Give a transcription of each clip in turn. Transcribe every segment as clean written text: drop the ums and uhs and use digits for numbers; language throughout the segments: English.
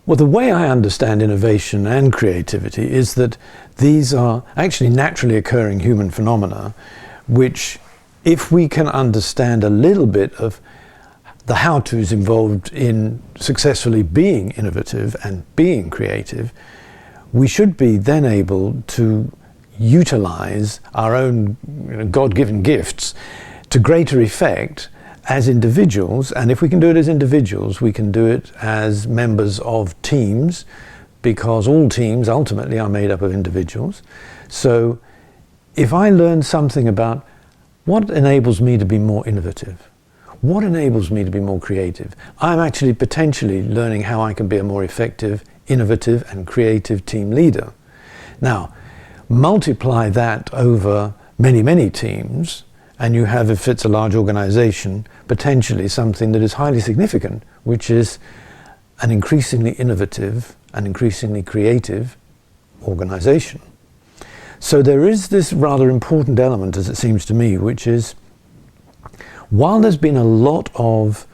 Well, the way I understand innovation and creativity is that these are actually naturally occurring human phenomena, which, if we can understand a little bit of the how-tos involved in successfully being innovative and being creative, we should be then able to utilize our own God-given gifts to greater effect as individuals. And if we can do it as individuals, we can do it as members of teams, because all teams ultimately are made up of individuals. So if I learn something about what enables me to be more innovative, what enables me to be more creative, I'm actually potentially learning how I can be a more effective, innovative and creative team leader. Now, multiply that over many, many teams, and you have, if it's a large organization, potentially something that is highly significant, which is an increasingly innovative and increasingly creative organization. So there is this rather important element, as it seems to me, which is, while there's been a lot of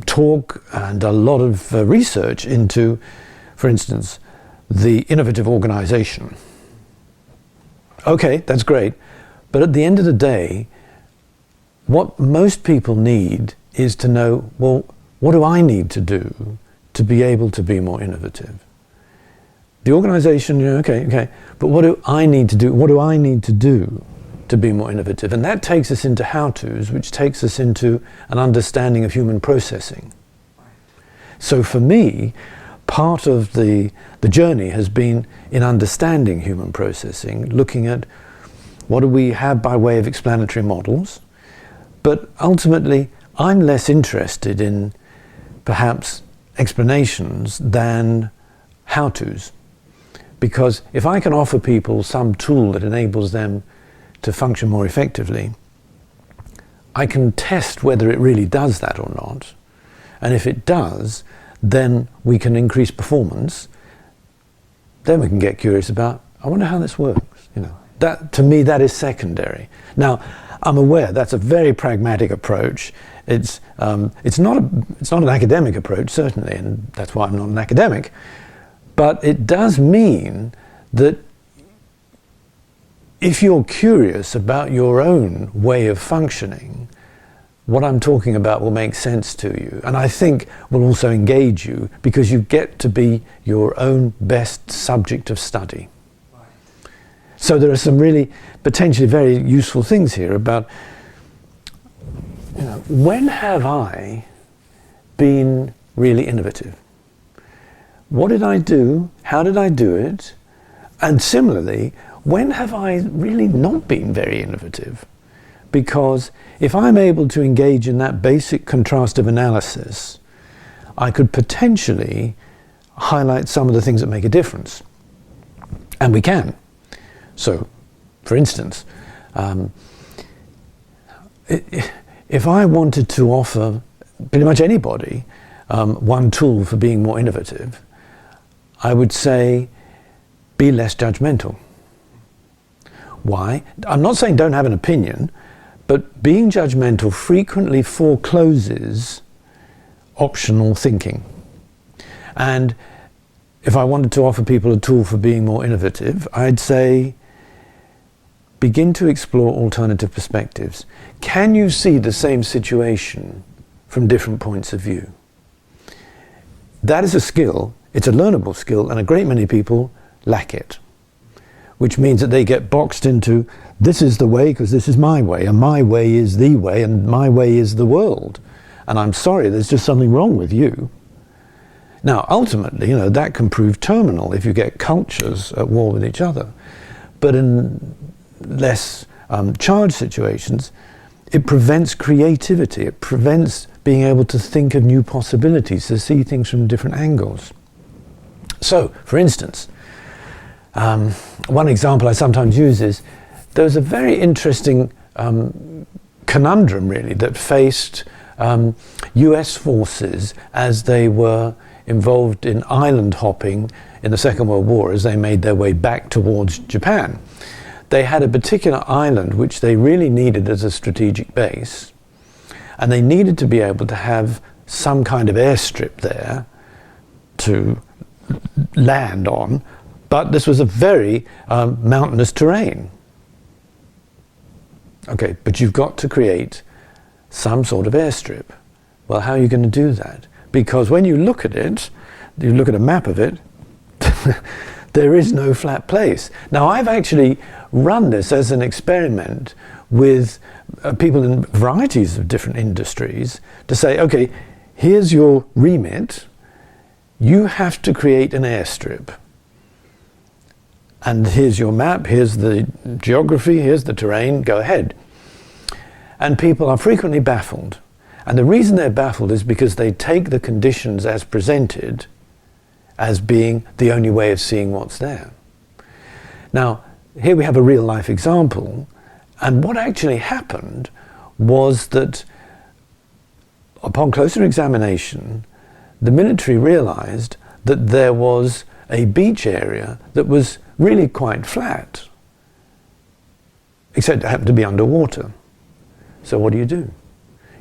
talk and a lot of research into, for instance, the innovative organization. Okay, that's great. But at the end of the day, what most people need is to know, well, what do I need to do to be able to be more innovative? The organization, okay, but what do I need to do? What do I need to do to be more innovative? And that takes us into how-tos, which takes us into an understanding of human processing. So for me, part of the journey has been in understanding human processing, looking at what do we have by way of explanatory models. But ultimately, I'm less interested in perhaps explanations than how-tos. Because if I can offer people some tool that enables them to function more effectively, I can test whether it really does that or not. And if it does, then we can increase performance. Then we can get curious about, I wonder how this works. That, to me, that is secondary. Now, I'm aware that's a very pragmatic approach. It's not an academic approach, certainly, and that's why I'm not an academic. But it does mean that if you're curious about your own way of functioning, what I'm talking about will make sense to you, and I think will also engage you, because you get to be your own best subject of study. So there are some really potentially very useful things here about, when have I been really innovative? What did I do? How did I do it? And similarly, when have I really not been very innovative? Because if I'm able to engage in that basic contrastive analysis, I could potentially highlight some of the things that make a difference. And we can. So, for instance, if I wanted to offer pretty much anybody one tool for being more innovative, I would say, be less judgmental. Why? I'm not saying don't have an opinion, but being judgmental frequently forecloses optional thinking. And if I wanted to offer people a tool for being more innovative, I'd say, begin to explore alternative perspectives. Can you see the same situation from different points of view? That is a skill. It's a learnable skill, and a great many people lack it. Which means that they get boxed into, this is the way because this is my way, and my way is the way, and my way is the world. And I'm sorry, there's just something wrong with you. Now, ultimately, that can prove terminal if you get cultures at war with each other. But in less charged situations, it prevents creativity. It prevents being able to think of new possibilities, to see things from different angles. So, for instance, one example I sometimes use is, there was a very interesting conundrum, really, that faced US forces as they were involved in island hopping in the Second World War as they made their way back towards Japan. They had a particular island which they really needed as a strategic base, and they needed to be able to have some kind of airstrip there to land on, but this was a very mountainous terrain. Okay, but you've got to create some sort of airstrip. Well, how are you going to do that? Because when you look at it, you look at a map of it, there is no flat place. Now, I've actually run this as an experiment with people in varieties of different industries to say, okay, here's your remit. You have to create an airstrip. And here's your map, here's the geography, here's the terrain, go ahead. And people are frequently baffled. And the reason they're baffled is because they take the conditions as presented as being the only way of seeing what's there. Now, here we have a real life example, and what actually happened was that upon closer examination, the military realized that there was a beach area that was really quite flat, except it happened to be underwater. So what do?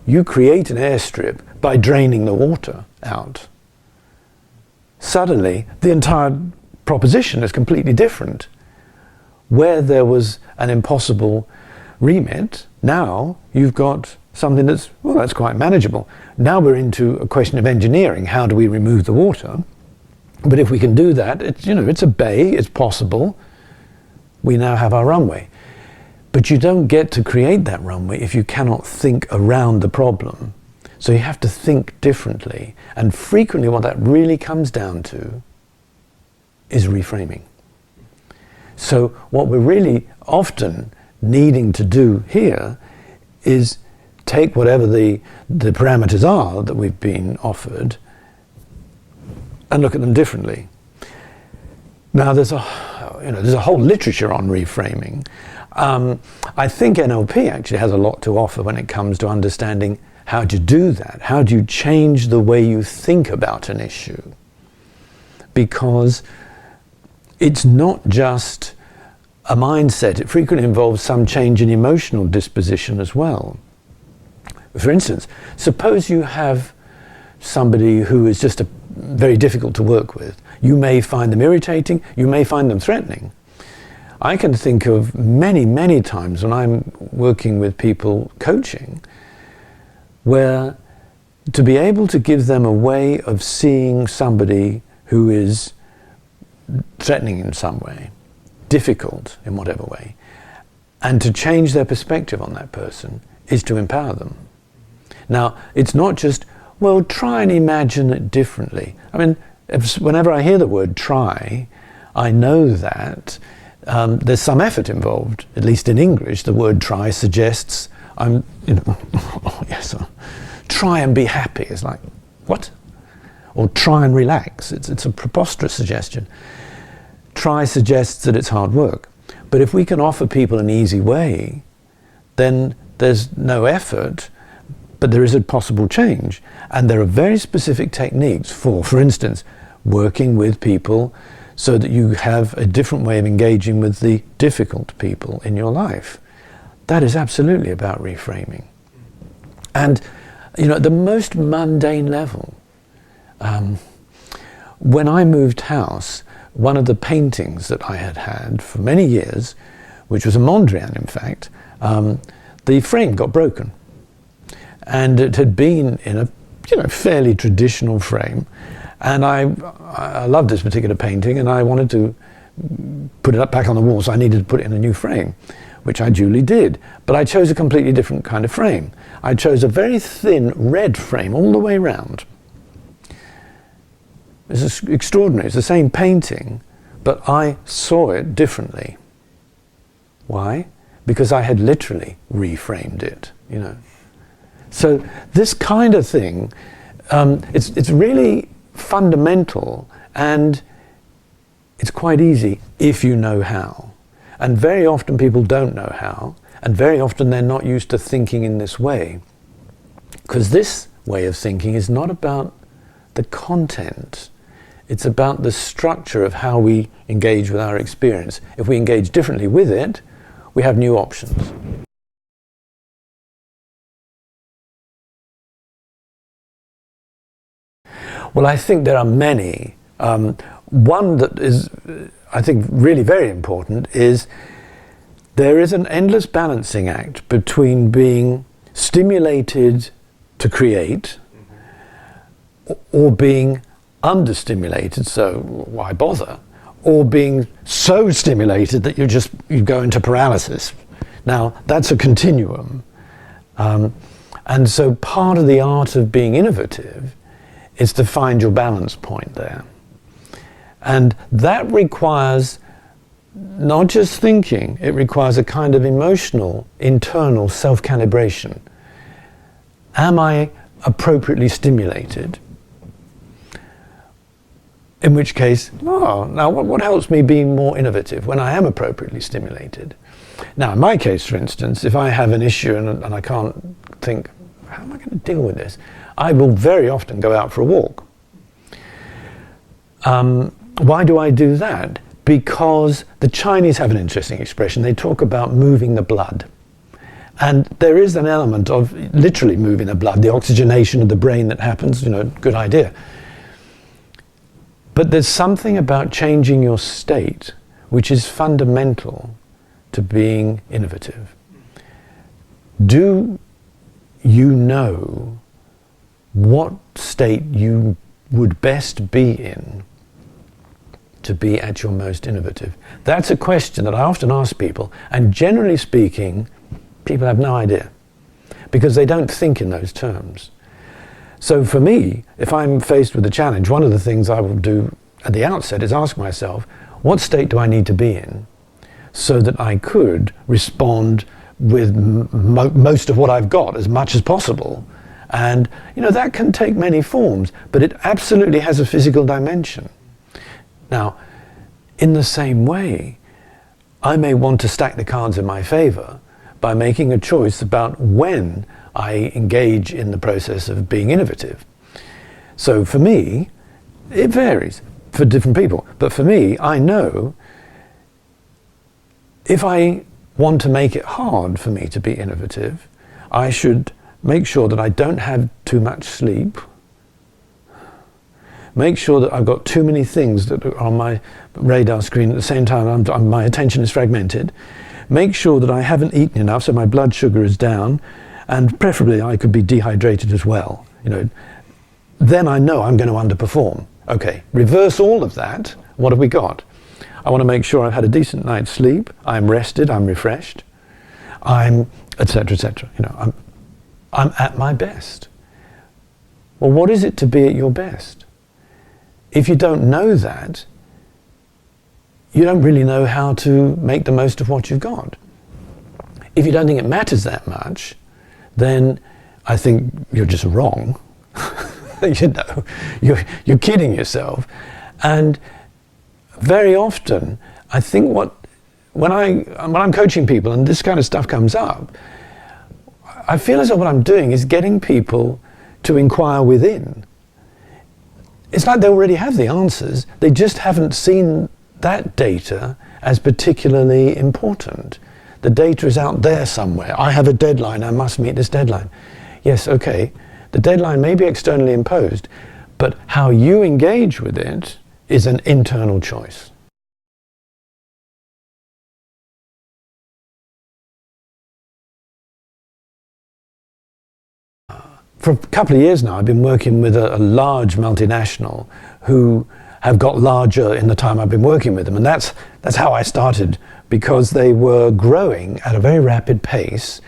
You create an airstrip by draining the water out. Suddenly, the entire proposition is completely different. Where there was an impossible remit, now you've got something that's, well, that's quite manageable. Now we're into a question of engineering. How do we remove the water? But if we can do that, it's, you know, it's a bay, it's possible. We now have our runway. But you don't get to create that runway if you cannot think around the problem. So you have to think differently. And frequently what that really comes down to is reframing. So what we're really often needing to do here is take whatever the parameters are that we've been offered and look at them differently. Now there's a whole literature on reframing. I think NLP actually has a lot to offer when it comes to understanding how to do that. How do you change the way you think about an issue? Because it's not just a mindset. It frequently involves some change in emotional disposition as well. For instance, suppose you have somebody who is just very difficult to work with. You may find them irritating, you may find them threatening. I can think of many, many times when I'm working with people coaching where to be able to give them a way of seeing somebody who is threatening in some way, difficult in whatever way, and to change their perspective on that person is to empower them. Now, it's not just, well, try and imagine it differently. I mean, whenever I hear the word try, I know that there's some effort involved. At least in English, the word try suggests oh, yes, try and be happy. It's like, what? Or try and relax. It's a preposterous suggestion. Try suggests that it's hard work. But if we can offer people an easy way, then there's no effort, but there is a possible change. And there are very specific techniques for instance, working with people so that you have a different way of engaging with the difficult people in your life. That is absolutely about reframing. And, at the most mundane level, when I moved house, one of the paintings that I had had for many years, which was a Mondrian in fact, the frame got broken. And it had been in a fairly traditional frame. And I loved this particular painting and I wanted to put it up back on the wall, so I needed to put it in a new frame, which I duly did. But I chose a completely different kind of frame. I chose a very thin red frame all the way around. This is extraordinary. It's the same painting, but I saw it differently. Why? Because I had literally reframed it, So this kind of thing, it's really fundamental, and it's quite easy if you know how. And very often people don't know how, and very often they're not used to thinking in this way. Because this way of thinking is not about the content, it's about the structure of how we engage with our experience. If we engage differently with it, we have new options. Well, I think there are many. One that is, I think, really very important is there is an endless balancing act between being stimulated to create or being understimulated, so why bother, or being so stimulated that you go into paralysis. Now, that's a continuum. And so part of the art of being innovative is to find your balance point there. And that requires not just thinking, it requires a kind of emotional, internal self-calibration. Am I appropriately stimulated? In which case, now what helps me be more innovative when I am appropriately stimulated? Now, in my case, for instance, if I have an issue and I can't think, how am I going to deal with this? I will very often go out for a walk. Why do I do that? Because the Chinese have an interesting expression. They talk about moving the blood. And there is an element of literally moving the blood, the oxygenation of the brain that happens, good idea. But there's something about changing your state which is fundamental to being innovative. Do you know what state you would best be in to be at your most innovative? That's a question that I often ask people, and generally speaking, people have no idea because they don't think in those terms. So for me, if I'm faced with a challenge, one of the things I will do at the outset is ask myself, what state do I need to be in so that I could respond with most of what I've got as much as possible? And that can take many forms, but it absolutely has a physical dimension. Now, in the same way, I may want to stack the cards in my favor by making a choice about when I engage in the process of being innovative. So for me, it varies for different people. But for me, I know if I want to make it hard for me to be innovative, I should make sure that I don't have too much sleep, make sure that I've got too many things that are on my radar screen at the same time, my attention is fragmented, make sure that I haven't eaten enough so my blood sugar is down, and preferably I could be dehydrated as well. Then I know I'm going to underperform. Okay, reverse all of that. What have we got? I want to make sure I've had a decent night's sleep, I'm rested, I'm refreshed, I'm etc., etc. I'm at my best. Well, what is it to be at your best? If you don't know that, you don't really know how to make the most of what you've got. If you don't think it matters that much, then I think you're just wrong. You're kidding yourself. And very often, I think when I'm coaching people and this kind of stuff comes up, I feel as though what I'm doing is getting people to inquire within. It's like they already have the answers, they just haven't seen that data as particularly important. The data is out there somewhere. I have a deadline, I must meet this deadline. Yes, okay, the deadline may be externally imposed, but how you engage with it is an internal choice. For a couple of years now, I've been working with a large multinational who have got larger in the time I've been working with them. And that's how I started, because they were growing at a very rapid pace,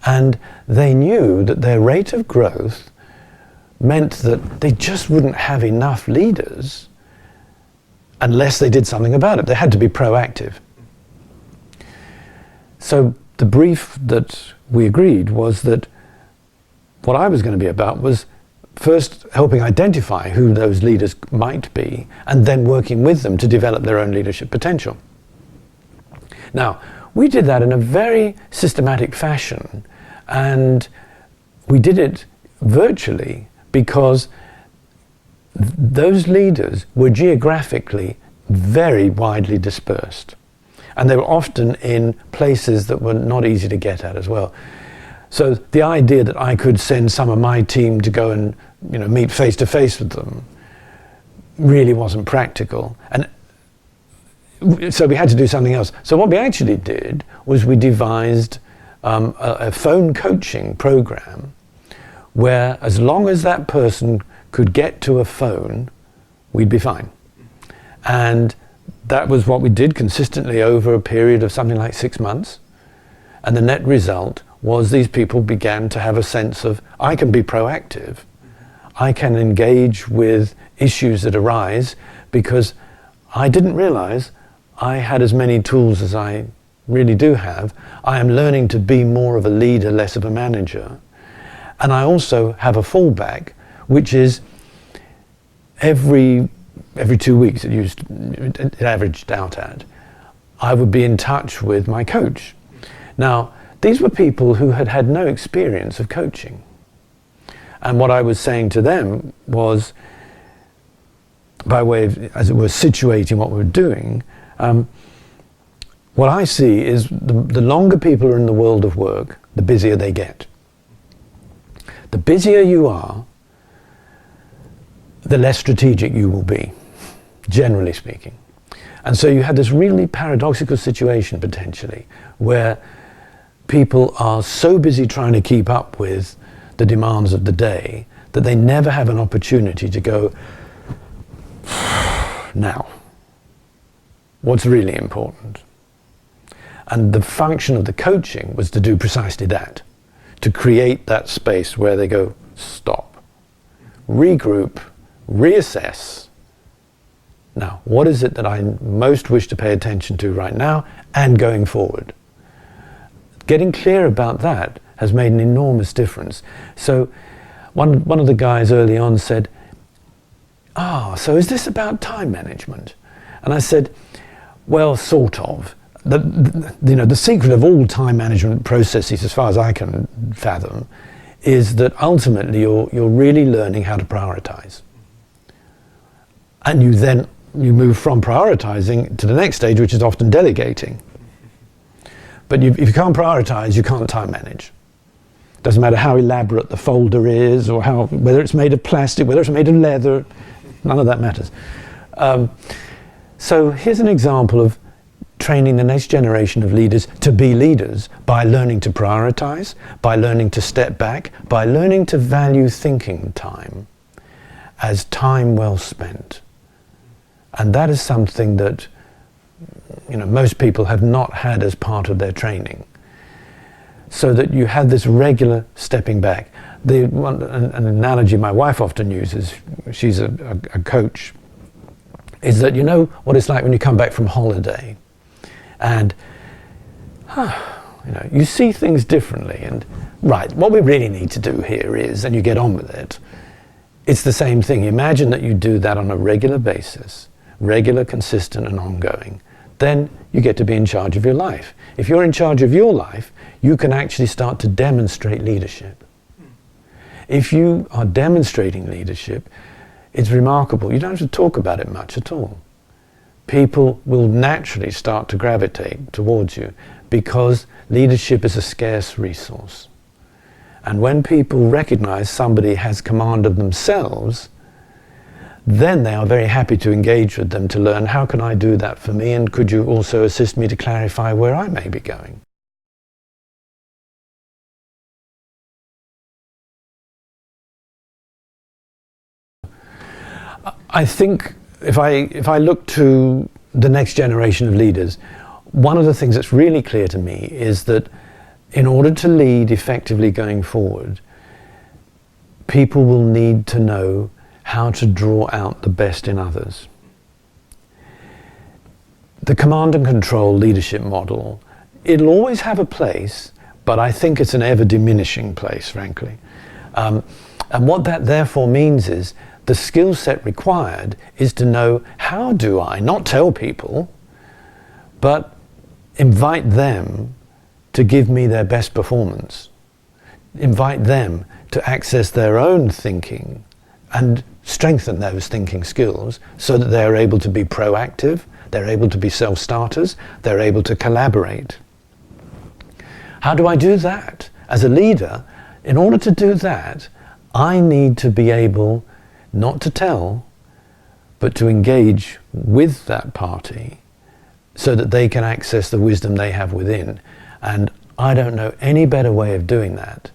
and they knew that their rate of growth meant that they just wouldn't have enough leaders unless they did something about it. They had to be proactive. So the brief that we agreed was that what I was going to be about was first helping identify who those leaders might be, and then working with them to develop their own leadership potential. Now, we did that in a very systematic fashion, and we did it virtually because those leaders were geographically very widely dispersed, and they were often in places that were not easy to get at as well. So the idea that I could send some of my team to go and meet face to face with them really wasn't practical. And so we had to do something else. So what we actually did was we devised a phone coaching program where as long as that person could get to a phone, we'd be fine. And that was what we did consistently over a period of something like 6 months. And the net result was these people began to have a sense of, I can be proactive. I can engage with issues that arise because I didn't realize I had as many tools as I really do have. I am learning to be more of a leader, less of a manager. And I also have a fallback, which is every 2 weeks, it averaged out at, I would be in touch with my coach. Now, these were people who had had no experience of coaching. And what I was saying to them was, by way of, as it were, situating what we were doing, what I see is the longer people are in the world of work, the busier they get. The busier you are, the less strategic you will be, generally speaking. And so you have this really paradoxical situation potentially where people are so busy trying to keep up with the demands of the day that they never have an opportunity to go, now, what's really important? And the function of the coaching was to do precisely that, to create that space where they go, stop, regroup, reassess. Now, what is it that I most wish to pay attention to right now and going forward? Getting clear about that has made an enormous difference. So one of the guys early on said, so is this about time management? And I said, well, sort of. The secret of all time management processes, as far as I can fathom, is that ultimately you're really learning how to prioritize. And you move from prioritizing to the next stage, which is often delegating. But if you can't prioritize, you can't time manage. Doesn't matter how elaborate the folder is, or whether it's made of plastic, whether it's made of leather, none of that matters. So here's an example of training the next generation of leaders to be leaders by learning to prioritize, by learning to step back, by learning to value thinking time as time well spent. And that is something that most people have not had as part of their training. So that you have this regular stepping back. An analogy my wife often uses, she's a coach, is that what it's like when you come back from holiday and you see things differently, and right, what we really need to do here is, and you get on with it. It's the same thing. Imagine that you do that on a regular basis, regular, consistent and ongoing. Then you get to be in charge of your life. If you're in charge of your life, you can actually start to demonstrate leadership. If you are demonstrating leadership, it's remarkable. You don't have to talk about it much at all. People will naturally start to gravitate towards you because leadership is a scarce resource. And when people recognize somebody has command of themselves, then they are very happy to engage with them to learn, how can I do that for me, and could you also assist me to clarify where I may be going? I think if I look to the next generation of leaders, one of the things that's really clear to me is that in order to lead effectively going forward, people will need to know how to draw out the best in others. The command and control leadership model, it'll always have a place, but I think it's an ever diminishing place, frankly. And what that therefore means is the skill set required is to know, how do I not tell people, but invite them to give me their best performance, invite them to access their own thinking and strengthen those thinking skills so that they're able to be proactive, they're able to be self-starters, they're able to collaborate. How do I do that? As a leader, in order to do that, I need to be able not to tell, but to engage with that party so that they can access the wisdom they have within. And I don't know any better way of doing that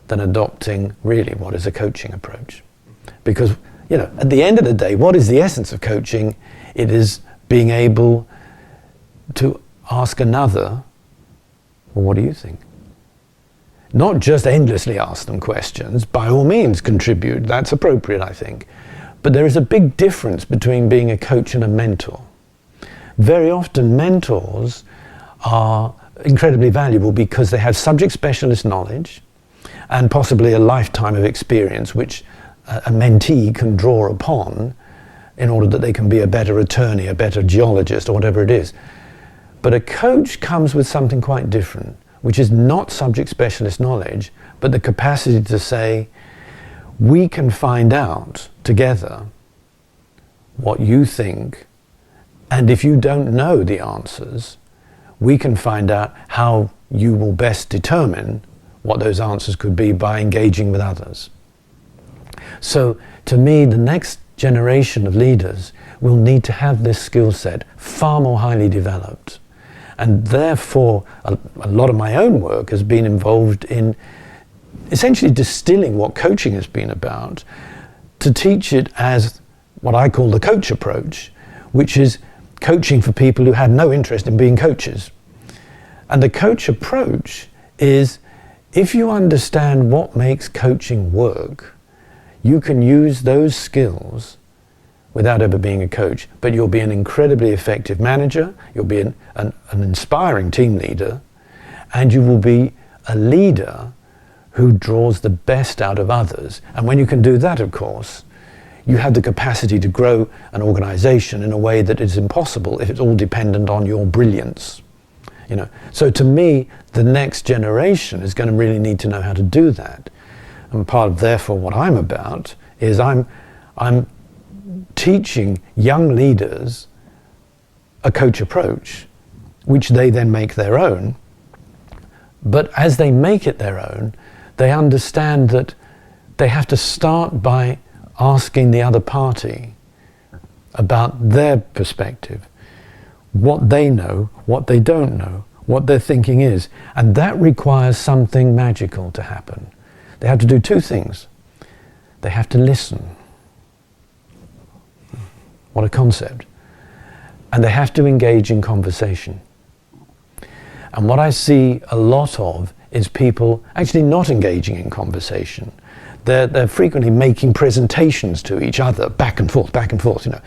than adopting really what is a coaching approach. Because, you know, at the end of the day, what is the essence of coaching? It is being able to ask another, well, what do you think? Not just endlessly ask them questions. By all means, contribute. That's appropriate, I think. But there is a big difference between being a coach and a mentor. Very often, mentors are incredibly valuable because they have subject specialist knowledge and possibly a lifetime of experience which a mentee can draw upon in order that they can be a better attorney, a better geologist, or whatever it is. But a coach comes with something quite different, which is not subject specialist knowledge, but the capacity to say, we can find out together what you think, and if you don't know the answers, we can find out how you will best determine what those answers could be by engaging with others. So, to me, the next generation of leaders will need to have this skill set far more highly developed. And therefore, a lot of my own work has been involved in essentially distilling what coaching has been about to teach it as what I call the coach approach, which is coaching for people who have no interest in being coaches. And the coach approach is, if you understand what makes coaching work, you can use those skills without ever being a coach, but you'll be an incredibly effective manager, you'll be an inspiring team leader, and you will be a leader who draws the best out of others. And when you can do that, of course, you have the capacity to grow an organization in a way that is impossible if it's all dependent on your brilliance. You know, so to me, the next generation is going to really need to know how to do that. And part of, therefore, what I'm about is I'm teaching young leaders a coach approach, which they then make their own. But as they make it their own, they understand that they have to start by asking the other party about their perspective, what they know, what they don't know, what their thinking is. And that requires something magical to happen. They have to do two things. They have to listen. What a concept. And they have to engage in conversation. And what I see a lot of is people actually not engaging in conversation. They're frequently making presentations to each other, back and forth, you know.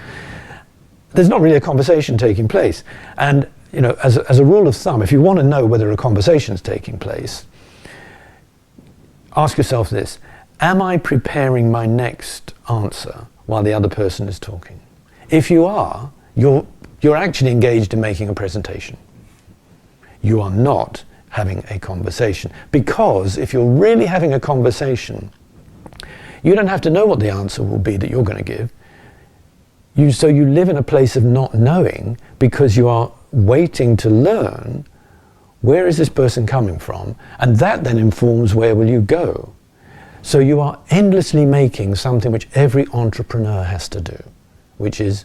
There's not really a conversation taking place. And, you know, as a rule of thumb, if you want to know whether a conversation is taking place, ask yourself this: am I preparing my next answer while the other person is talking? If you are, you're actually engaged in making a presentation. You are not having a conversation. Because if you're really having a conversation, you don't have to know what the answer will be that you're going to give. So you live in a place of not knowing because you are waiting to learn, where is this person coming from? And that then informs where will you go. So you are endlessly making something which every entrepreneur has to do, which is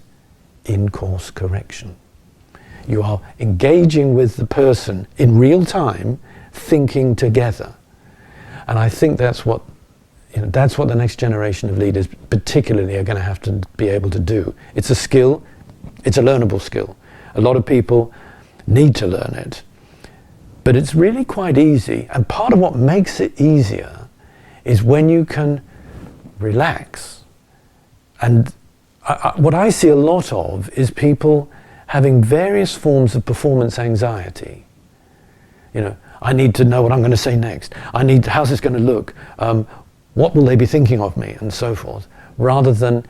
in-course correction. You are engaging with the person in real time, thinking together. And I think that's what the next generation of leaders particularly are going to have to be able to do. It's a skill, it's a learnable skill. A lot of people need to learn it. But it's really quite easy. And part of what makes it easier is when you can relax. And what I see a lot of is people having various forms of performance anxiety. You know, I need to know what I'm going to say next. How's this going to look? What will they be thinking of me? And so forth. Rather than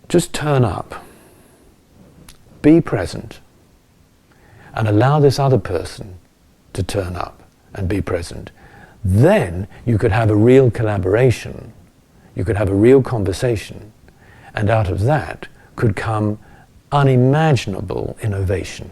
just turn up, be present, and allow this other person to turn up and be present. Then you could have a real collaboration. You could have a real conversation. And out of that could come unimaginable innovation.